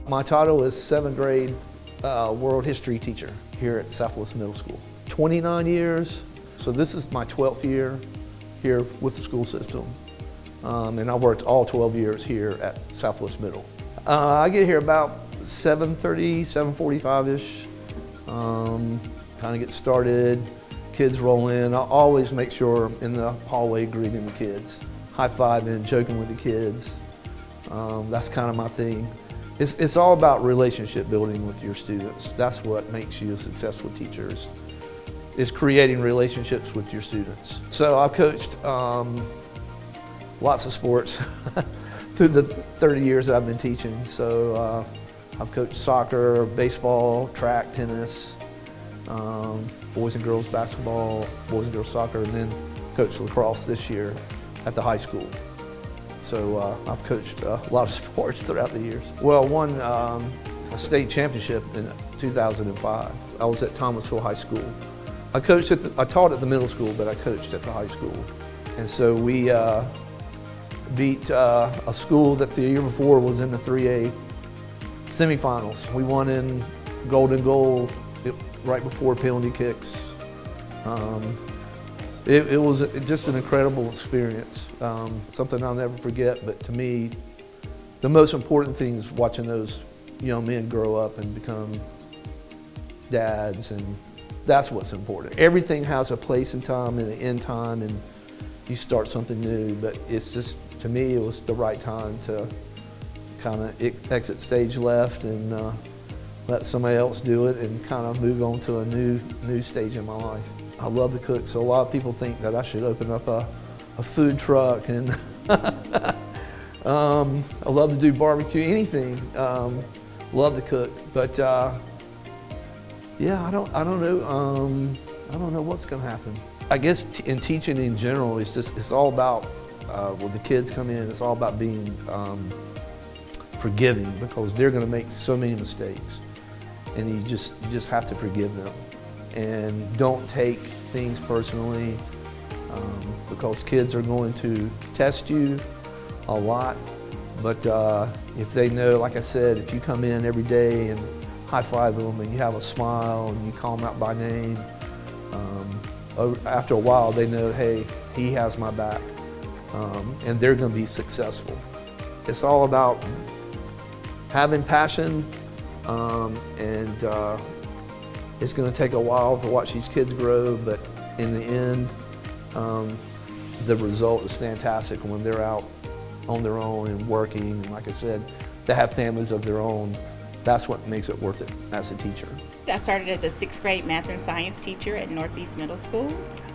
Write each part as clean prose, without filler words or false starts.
My title is 7th grade world history teacher here at Southwest Middle School. 29 years, so this is my 12th year here with the school system. And I worked all 12 years here at Southwest Middle. I get here about 7:30, 7:45-ish. Kind of get started, kids roll in. I always make sure in the hallway greeting the kids, high-fiving, joking with the kids. That's kind of my thing. It's all about relationship building with your students. That's what makes you a successful teacher, is creating relationships with your students. So I've coached lots of sports through the 30 years that I've been teaching. So I've coached soccer, baseball, track, tennis, boys and girls basketball, boys and girls soccer, and then coached lacrosse this year at the high school. So I've coached a lot of sports throughout the years. Well, won a state championship in 2005. I was at Thomasville High School. I taught at the middle school, but I coached at the high school. And so we beat a school that the year before was in the 3A semifinals. We won in golden goal right before penalty kicks. It was just an incredible experience, something I'll never forget. But to me, the most important thing is watching those young men grow up and become dads, and that's what's important. Everything has a place and time and an end time, and you start something new, but it's just, to me, it was the right time to kind of exit stage left and let somebody else do it and kind of move on to a new stage in my life. I love to cook, so a lot of people think that I should open up a food truck, and I love to do barbecue, anything. Love to cook, but yeah, I don't know what's going to happen. I guess in teaching in general, it's all about when the kids come in, it's all about being forgiving, because they're going to make so many mistakes, and you just have to forgive them. And don't take things personally, because kids are going to test you a lot. But if they know, like I said, if you come in every day and high-five them and you have a smile and you call them out by name, after a while they know, hey, he has my back, and they're going to be successful. It's all about having passion, and it's going to take a while to watch these kids grow, but in the end, the result is fantastic when they're out on their own and working. And like I said, they have families of their own. That's what makes it worth it as a teacher. I started as a 6th grade math and science teacher at Northeast Middle School.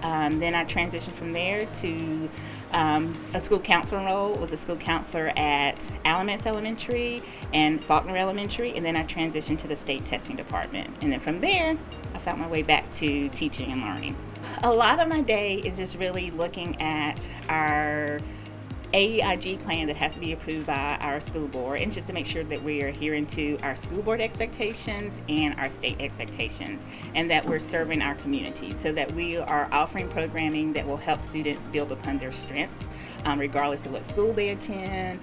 Then I transitioned from there to a school counseling role. Was a school counselor at Alamance Elementary and Faulkner Elementary, and then I transitioned to the state testing department. And then from there, I found my way back to teaching and learning. A lot of my day is just really looking at our AEIG plan that has to be approved by our school board, and just to make sure that we are adhering to our school board expectations and our state expectations, and that we're serving our community, so that we are offering programming that will help students build upon their strengths, regardless of what school they attend.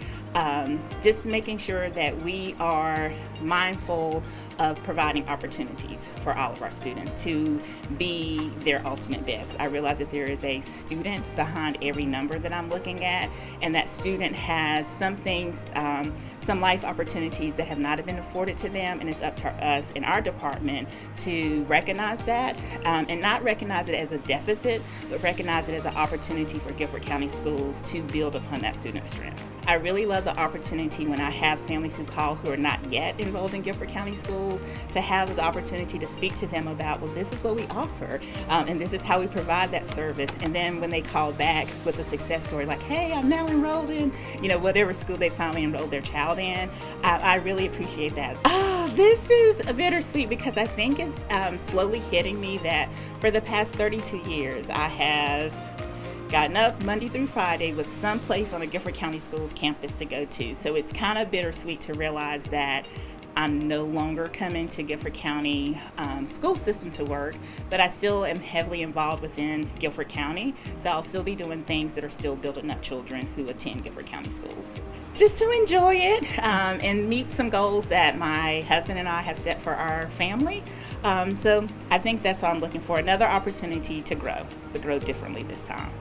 Just making sure that we are mindful of providing opportunities for all of our students to be their ultimate best. I realize that there is a student behind every number that I'm looking at, and that student has some things, some life opportunities that have not been afforded to them, and it's up to us in our department to recognize that, and not recognize it as a deficit, but recognize it as an opportunity for Guilford County Schools to build upon that student's strengths. I really love the opportunity when I have families who call who are not yet enrolled in Guilford County Schools, to have the opportunity to speak to them about, well, this is what we offer, and this is how we provide that service. And then when they call back with a success story, like, hey, I'm now enrolled in, whatever school they finally enrolled their child in, I really appreciate that. This is a bittersweet, because I think it's slowly hitting me that for the past 32 years, I have gotten up Monday through Friday with some place on the Guilford County Schools campus to go to. So it's kind of bittersweet to realize that I'm no longer coming to Guilford County school system to work, but I still am heavily involved within Guilford County. So I'll still be doing things that are still building up children who attend Guilford County schools. Just to enjoy it and meet some goals that my husband and I have set for our family. So I think that's what I'm looking for, another opportunity to grow, but grow differently this time.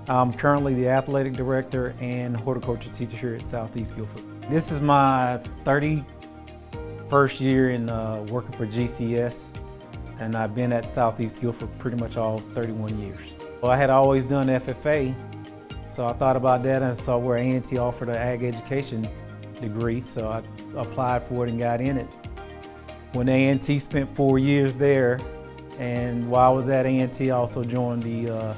I'm currently the athletic director and horticulture teacher here at Southeast Guilford. This is my 31st year in working for GCS, and I've been at Southeast Guilford pretty much all 31 years. Well, I had always done FFA, so I thought about that and saw where A&T offered an ag education degree, so I applied for it and got in it. When A&T spent 4 years there, and while I was at A&T, I also joined the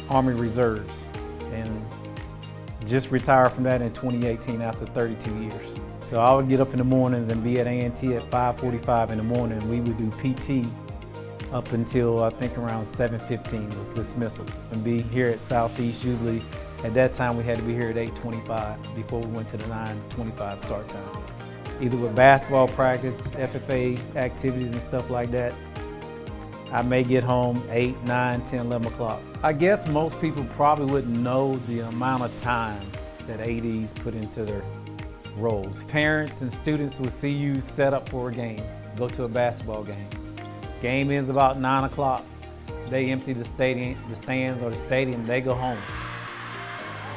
Army Reserves and just retired from that in 2018 after 32 years. So I would get up in the mornings and be at A&T at 5:45 in the morning. We would do PT up until I think around 7:15 was dismissal, and be here at Southeast. Usually at that time we had to be here at 8:25 before we went to the 9:25 start time. Either with basketball practice, FFA activities and stuff like that, I may get home 8, 9, 10, 11 o'clock. I guess most people probably wouldn't know the amount of time that ADs put into their roles. Parents and students will see you set up for a game, go to a basketball game. Game ends about 9 o'clock. They empty the stands or the stadium, they go home.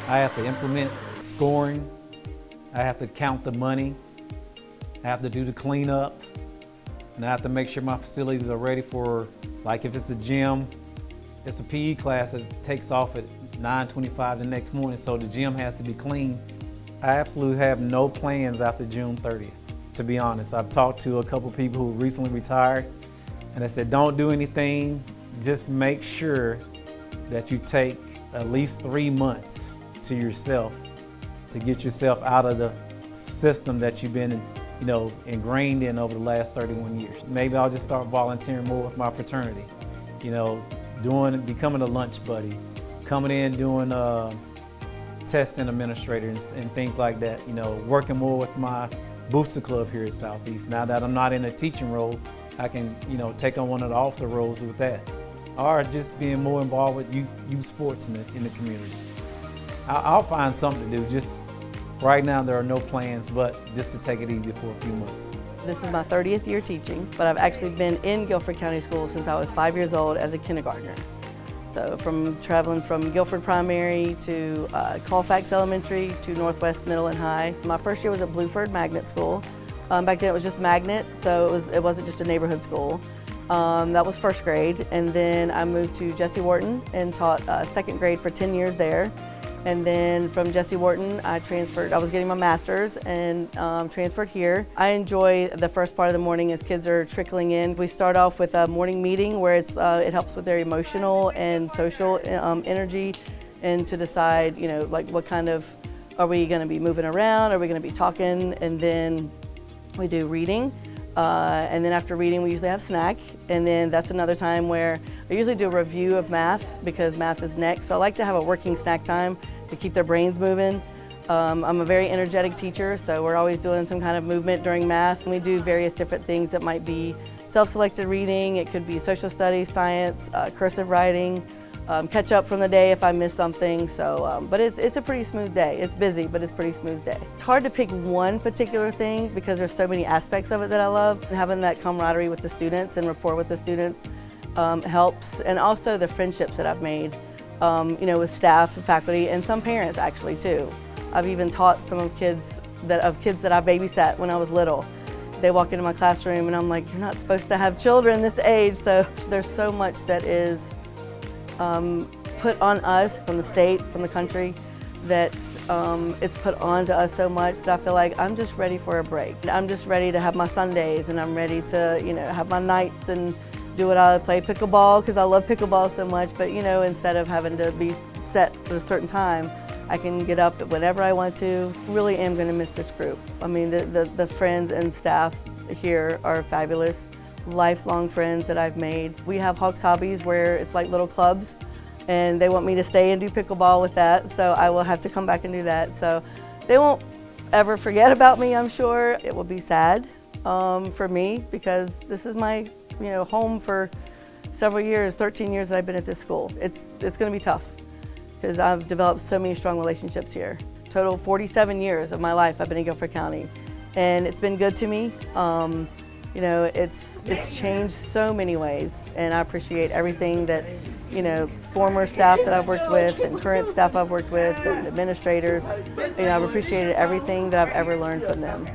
I have to implement scoring. I have to count the money. I have to do the cleanup. And I have to make sure my facilities are ready for, like if it's a gym, it's a PE class that takes off at 9:25 the next morning, so the gym has to be clean. I absolutely have no plans after June 30th, to be honest. I've talked to a couple people who recently retired, and they said, don't do anything, just make sure that you take at least 3 months to yourself to get yourself out of the system that you've been ingrained in over the last 31 years. Maybe I'll just start volunteering more with my fraternity, becoming a lunch buddy, coming in doing testing administrator and things like that, working more with my booster club here at Southeast. Now that I'm not in a teaching role, I can, take on one of the officer roles with that. Or just being more involved with youth sports in the community. I'll find something to do. Just right now there are no plans, but just to take it easy for a few months. This is my 30th year teaching, but I've actually been in Guilford County Schools since I was 5 years old as a kindergartner. So from traveling from Guilford Primary to Colfax Elementary to Northwest Middle and High. My first year was at Blueford Magnet School. Back then it was just Magnet, so it wasn't just a neighborhood school. That was first grade, and then I moved to Jesse Wharton and taught second grade for 10 years there. And then from Jesse Wharton, I was getting my master's and transferred here. I enjoy the first part of the morning as kids are trickling in. We start off with a morning meeting where it helps with their emotional and social energy, and to decide, like what kind of, are we gonna be moving around? Are we gonna be talking? And then we do reading. And then after reading, we usually have snack. And then that's another time where I usually do a review of math because math is next. So I like to have a working snack time to keep their brains moving. I'm a very energetic teacher, so we're always doing some kind of movement during math. And we do various different things that might be self-selected reading, it could be social studies, science, cursive writing, catch up from the day if I miss something. So, but it's a pretty smooth day. It's busy, but it's a pretty smooth day. It's hard to pick one particular thing because there's so many aspects of it that I love. Having that camaraderie with the students and rapport with the students helps, and also the friendships that I've made. With staff and faculty and some parents actually too. I've even taught some kids that I babysat when I was little. They walk into my classroom and I'm like, you're not supposed to have children this age. So there's so much that is put on us from the state, from the country, that it's put on to us so much that I feel like I'm just ready for a break. I'm just ready to have my Sundays, and I'm ready to have my nights and do what I play pickleball because I love pickleball so much, but instead of having to be set at a certain time, I can get up whenever I want to. Really am going to miss this group. I mean, the friends and staff here are fabulous, lifelong friends that I've made. We have Hawks Hobbies where it's like little clubs, and they want me to stay and do pickleball with that, so I will have to come back and do that. So they won't ever forget about me, I'm sure. It will be sad for me because this is my home for several years, 13 years that I've been at this school. It's going to be tough because I've developed so many strong relationships here. Total 47 years of my life I've been in Guilford County, and it's been good to me. It's changed so many ways, and I appreciate everything that former staff that I've worked with and current staff I've worked with and administrators. I've appreciated everything that I've ever learned from them.